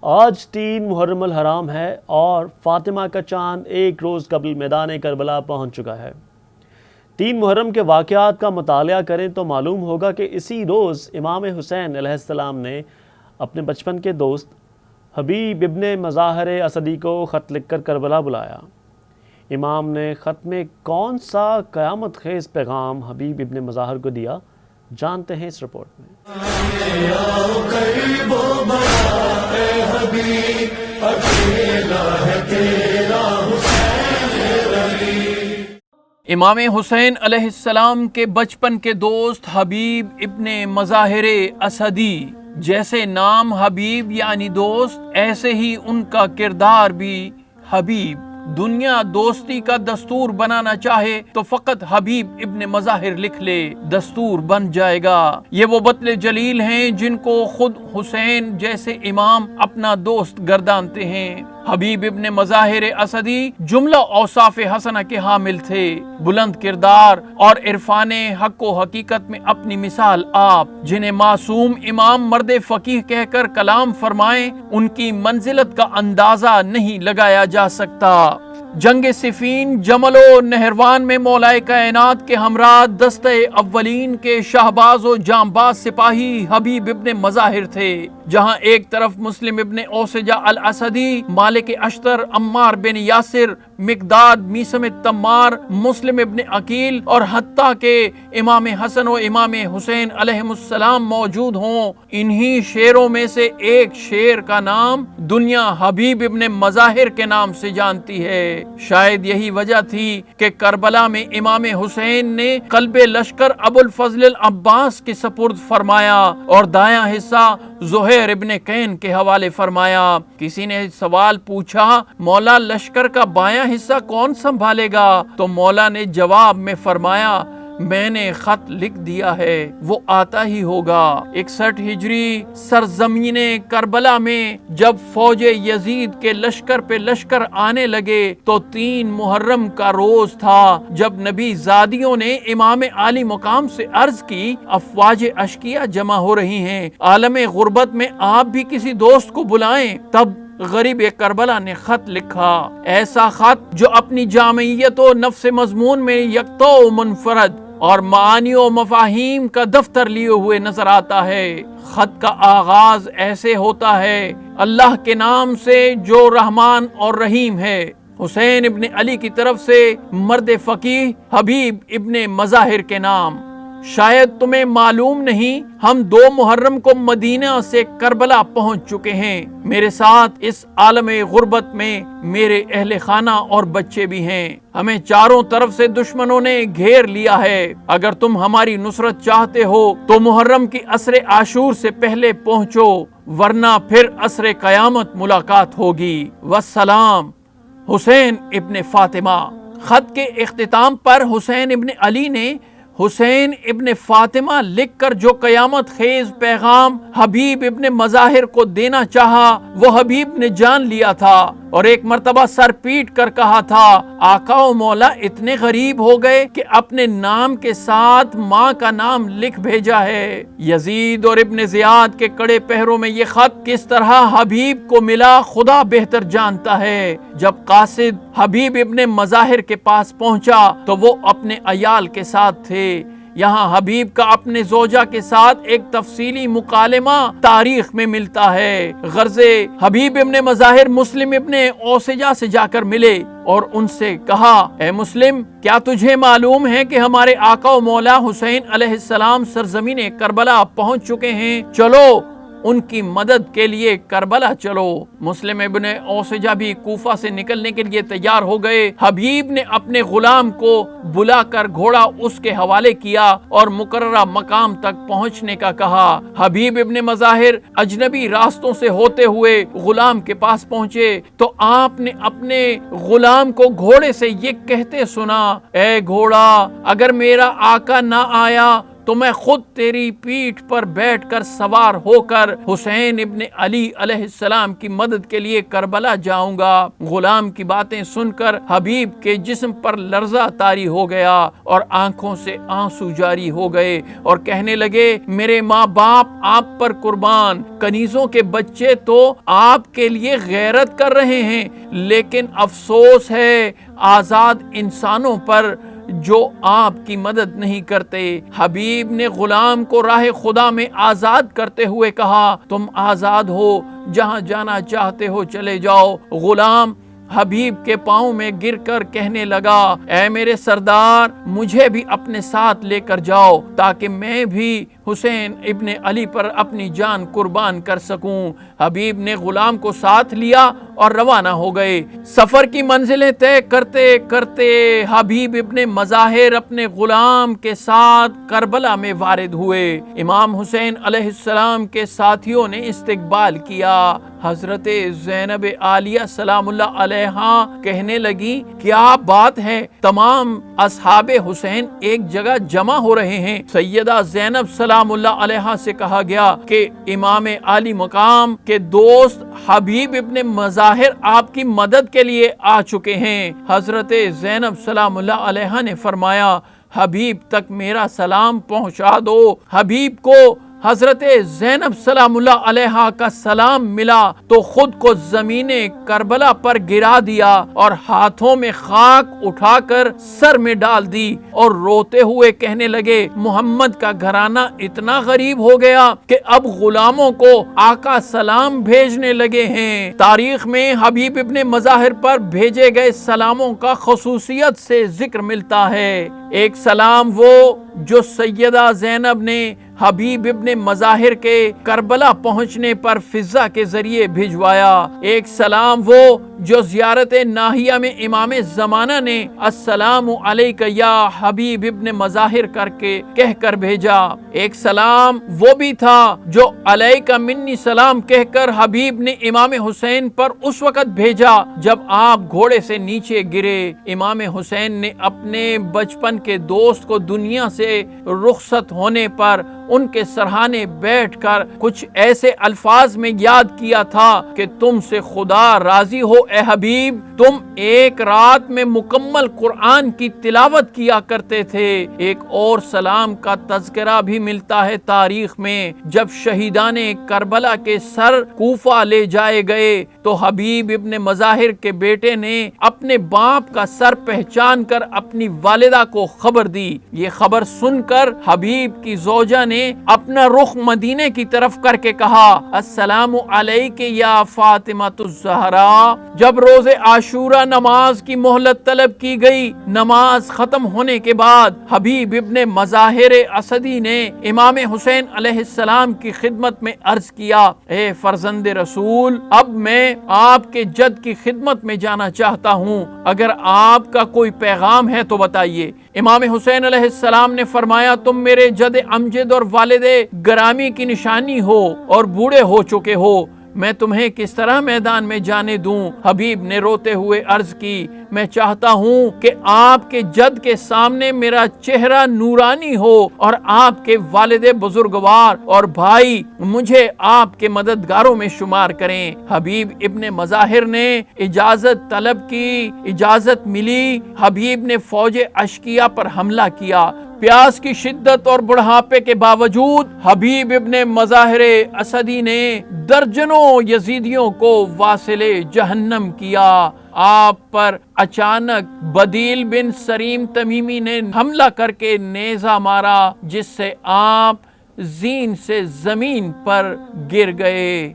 آج 3 محرم الحرام ہے اور فاطمہ کا چاند ایک روز قبل میدان کربلا پہنچ چکا ہے۔ 3 محرم کے واقعات کا مطالعہ کریں تو معلوم ہوگا کہ اسی روز امام حسین علیہ السلام نے اپنے بچپن کے دوست حبیب ابن مظاہر اسدی کو خط لکھ کر کربلا بلایا۔ امام نے خط میں کون سا قیامت خیز پیغام حبیب ابن مظاہر کو دیا، جانتے ہیں اس رپورٹ میں۔ امام حسین علیہ السلام کے بچپن کے دوست حبیب ابن مظاہر اسدی، جیسے نام حبیب یعنی دوست، ایسے ہی ان کا کردار بھی حبیب۔ دنیا دوستی کا دستور بنانا چاہے تو فقط حبیب ابن مظاہر لکھ لے، دستور بن جائے گا۔ یہ وہ بطل جلیل ہیں جن کو خود حسین جیسے امام اپنا دوست گردانتے ہیں۔ حبیب ابن مظاہر اسدی جملہ اوصاف حسنہ کے حامل تھے، بلند کردار اور عرفان حق و حقیقت میں اپنی مثال آپ، جنہیں معصوم امام مرد فقیہ کہہ کر کلام فرمائیں، ان کی منزلت کا اندازہ نہیں لگایا جا سکتا۔ جنگ صفین، جمل و نہروان میں مولا کائنات کے ہمراہ دستہ اولین کے شہباز و جانباز سپاہی حبیب ابن مظاہر تھے۔ جہاں ایک طرف مسلم ابن اوسجہ الاسدی، مالک اشتر، عمار بن یاسر، مقداد، میثم تمار، مسلم ابن عقیل اور حتیٰ کہ امام حسن و امام حسین علیہ السلام موجود ہوں، انہی شیروں میں سے ایک شیر کا نام دنیا حبیب ابن مظاہر کے نام سے جانتی ہے۔ شاید یہی وجہ تھی کہ کربلا میں امام حسین نے قلب لشکر ابو الفضل العباس کے سپرد فرمایا اور دایاں حصہ زہیر ابن قین کے حوالے فرمایا۔ کسی نے سوال پوچھا، مولا لشکر کا بایاں حصہ کون سنبھالے گا؟ تو مولا نے جواب میں فرمایا، میں نے خط لکھ دیا ہے، وہ آتا ہی ہوگا۔ 61 ہجری سرزمین کربلا میں جب فوج یزید کے لشکر پہ لشکر آنے لگے تو 3 محرم کا روز تھا، جب نبی زادیوں نے امام عالی مقام سے عرض کی، افواج اشقیہ جمع ہو رہی ہیں، عالم غربت میں آپ بھی کسی دوست کو بلائیں۔ تب غریب کربلا نے خط لکھا، ایسا خط جو اپنی جامعیت و نفس مضمون میں یکتا و منفرد اور معانی و مفاہیم کا دفتر لیے ہوئے نظر آتا ہے۔ خط کا آغاز ایسے ہوتا ہے، اللہ کے نام سے جو رحمان اور رحیم ہے، حسین ابن علی کی طرف سے مرد فقیہ حبیب ابن مظاہر کے نام۔ شاید تمہیں معلوم نہیں، ہم 2 محرم کو مدینہ سے کربلا پہنچ چکے ہیں۔ میرے ساتھ اس عالم غربت میں میرے اہل خانہ اور بچے بھی ہیں۔ ہمیں چاروں طرف سے دشمنوں نے گھیر لیا ہے۔ اگر تم ہماری نصرت چاہتے ہو تو محرم کی عصر عاشور سے پہلے پہنچو، ورنہ پھر عصر قیامت ملاقات ہوگی۔ والسلام، حسین ابن فاطمہ۔ خط کے اختتام پر حسین ابن علی نے حسین ابن فاطمہ لکھ کر جو قیامت خیز پیغام حبیب ابن مظاہر کو دینا چاہا، وہ حبیب نے جان لیا تھا اور ایک مرتبہ سر پیٹ کر کہا تھا، آقا و مولا اتنے غریب ہو گئے کہ اپنے نام کے ساتھ ماں کا نام لکھ بھیجا ہے۔ یزید اور ابن زیاد کے کڑے پہروں میں یہ خط کس طرح حبیب کو ملا، خدا بہتر جانتا ہے۔ جب قاصد حبیب ابن مظاہر کے پاس پہنچا تو وہ اپنے عیال کے ساتھ تھے۔ یہاں حبیب کا اپنے زوجہ کے ساتھ ایک تفصیلی مکالمہ تاریخ میں ملتا ہے۔ غرضے حبیب ابن مظاہر مسلم ابن اوسجہ سے جا کر ملے اور ان سے کہا، اے مسلم، کیا تجھے معلوم ہے کہ ہمارے آقا و مولا حسین علیہ السلام سرزمین کربلا پہنچ چکے ہیں؟ چلو ان کی مدد کے لیے کربلا چلو۔ مسلم ابن اوسجہ بھی کوفہ سے نکلنے کے لیے تیار ہو گئے۔ حبیب نے اپنے غلام کو بلا کر گھوڑا اس کے حوالے کیا اور مقررہ مقام تک پہنچنے کا کہا۔ حبیب ابن مظاہر اجنبی راستوں سے ہوتے ہوئے غلام کے پاس پہنچے تو آپ نے اپنے غلام کو گھوڑے سے یہ کہتے سنا، اے گھوڑا، اگر میرا آقا نہ آیا تو میں خود تیری پیٹھ پر بیٹھ کر سوار ہو کر حسین ابن علی علیہ السلام کی مدد کے لیے کربلا جاؤں گا۔ غلام کی باتیں سن کر حبیب کے جسم پر لرزہ طاری ہو گیا اور آنکھوں سے آنسو جاری ہو گئے اور کہنے لگے میرے ماں باپ آپ پر قربان، کنیزوں کے بچے تو آپ کے لیے غیرت کر رہے ہیں، لیکن افسوس ہے آزاد انسانوں پر جو آپ کی مدد نہیں کرتے۔ حبیب نے غلام کو راہ خدا میں آزاد کرتے ہوئے کہا تم آزاد ہو، جہاں جانا چاہتے ہو چلے جاؤ۔ غلام حبیب کے پاؤں میں گر کر کہنے لگا اے میرے سردار، مجھے بھی اپنے ساتھ لے کر جاؤ تاکہ میں بھی حسین ابن علی پر اپنی جان قربان کر سکوں۔ حبیب نے غلام کو ساتھ لیا اور روانہ ہو گئے۔ سفر کی منزلیں طے کرتے کرتے حبیب ابن مظاہر اپنے غلام کے ساتھ کربلا میں وارد ہوئے۔ امام حسین علیہ السلام کے ساتھیوں نے استقبال کیا۔ حضرت زینب عالیہ سلام اللہ علیہ کہنے لگی کیا بات ہے، تمام اصحاب حسین ایک جگہ جمع ہو رہے ہیں۔ سیدہ زینب سلام اللہ علیہ سے کہا گیا کہ امام عالی مقام کے دوست حبیب ابن مظاہر آپ کی مدد کے لیے آ چکے ہیں۔ حضرت زینب سلام اللہ علیہ نے فرمایا حبیب تک میرا سلام پہنچا دو۔ حبیب کو حضرت زینب سلام اللہ علیہ کا سلام ملا تو خود کو زمین کربلا پر گرا دیا اور ہاتھوں میں خاک اٹھا کر سر میں ڈال دی اور روتے ہوئے کہنے لگے محمد کا گھرانہ اتنا غریب ہو گیا کہ اب غلاموں کو آقا سلام بھیجنے لگے ہیں۔ تاریخ میں حبیب ابن مظاہر پر بھیجے گئے سلاموں کا خصوصیت سے ذکر ملتا ہے۔ ایک سلام وہ جو سیدہ زینب نے حبیب ابن مظاہر کے کربلا پہنچنے پر فضا کے ذریعے بھجوایا۔ ایک سلام وہ جو زیارت ناہیہ میں امام زمانہ نے السلام علیک یا حبیب ابن مظاہر کر کے کہہ کر بھیجا۔ ایک سلام وہ بھی تھا جو علیک منی سلام کہہ کر حبیب نے امام حسین پر اس وقت بھیجا جب آپ گھوڑے سے نیچے گرے۔ امام حسین نے اپنے بچپن کے دوست کو دنیا سے رخصت ہونے پر ان کے سرہانے بیٹھ کر کچھ ایسے الفاظ میں یاد کیا تھا کہ تم سے خدا راضی ہو اے حبیب، تم ایک رات میں مکمل قرآن کی تلاوت کیا کرتے تھے۔ ایک اور سلام کا تذکرہ بھی ملتا ہے تاریخ میں، جب شہیدان کربلا کے سر کوفہ لے جائے گئے تو حبیب ابن مظاہر کے بیٹے نے اپنے باپ کا سر پہچان کر اپنی والدہ کو خبر دی۔ یہ خبر سن کر حبیب کی زوجہ نے اپنا رخ مدینے کی طرف کر کے کہا السلام علیک یا فاطمہ الزہرا۔ جب روز عاشورہ نماز کی مہلت طلب کی گئی، نماز ختم ہونے کے بعد حبیب ابن مظاہر اسدی نے امام حسین علیہ السلام کی خدمت میں عرض کیا اے فرزند رسول، اب میں آپ کے جد کی خدمت میں جانا چاہتا ہوں، اگر آپ کا کوئی پیغام ہے تو بتائیے۔ امام حسین علیہ السلام نے فرمایا تم میرے جد امجد اور والد گرامی کی نشانی ہو اور بوڑھے ہو چکے ہو، میں تمہیں کس طرح میدان میں جانے دوں؟ حبیب نے روتے ہوئے عرض کی میں چاہتا ہوں کہ آپ کے جد کے سامنے میرا چہرہ نورانی ہو اور آپ کے والد بزرگوار اور بھائی مجھے آپ کے مددگاروں میں شمار کریں۔ حبیب ابن مظاہر نے اجازت طلب کی، اجازت ملی۔ حبیب نے فوج اشکیا پر حملہ کیا۔ پیاس کی شدت اور بڑھاپے کے باوجود حبیب ابن مظاہر اسدی نے درجنوں یزیدیوں کو واصل جہنم کیا۔ آپ پر اچانک بدیل بن سریم تمیمی نے حملہ کر کے نیزہ مارا، جس سے آپ زین سے زمین پر گر گئے۔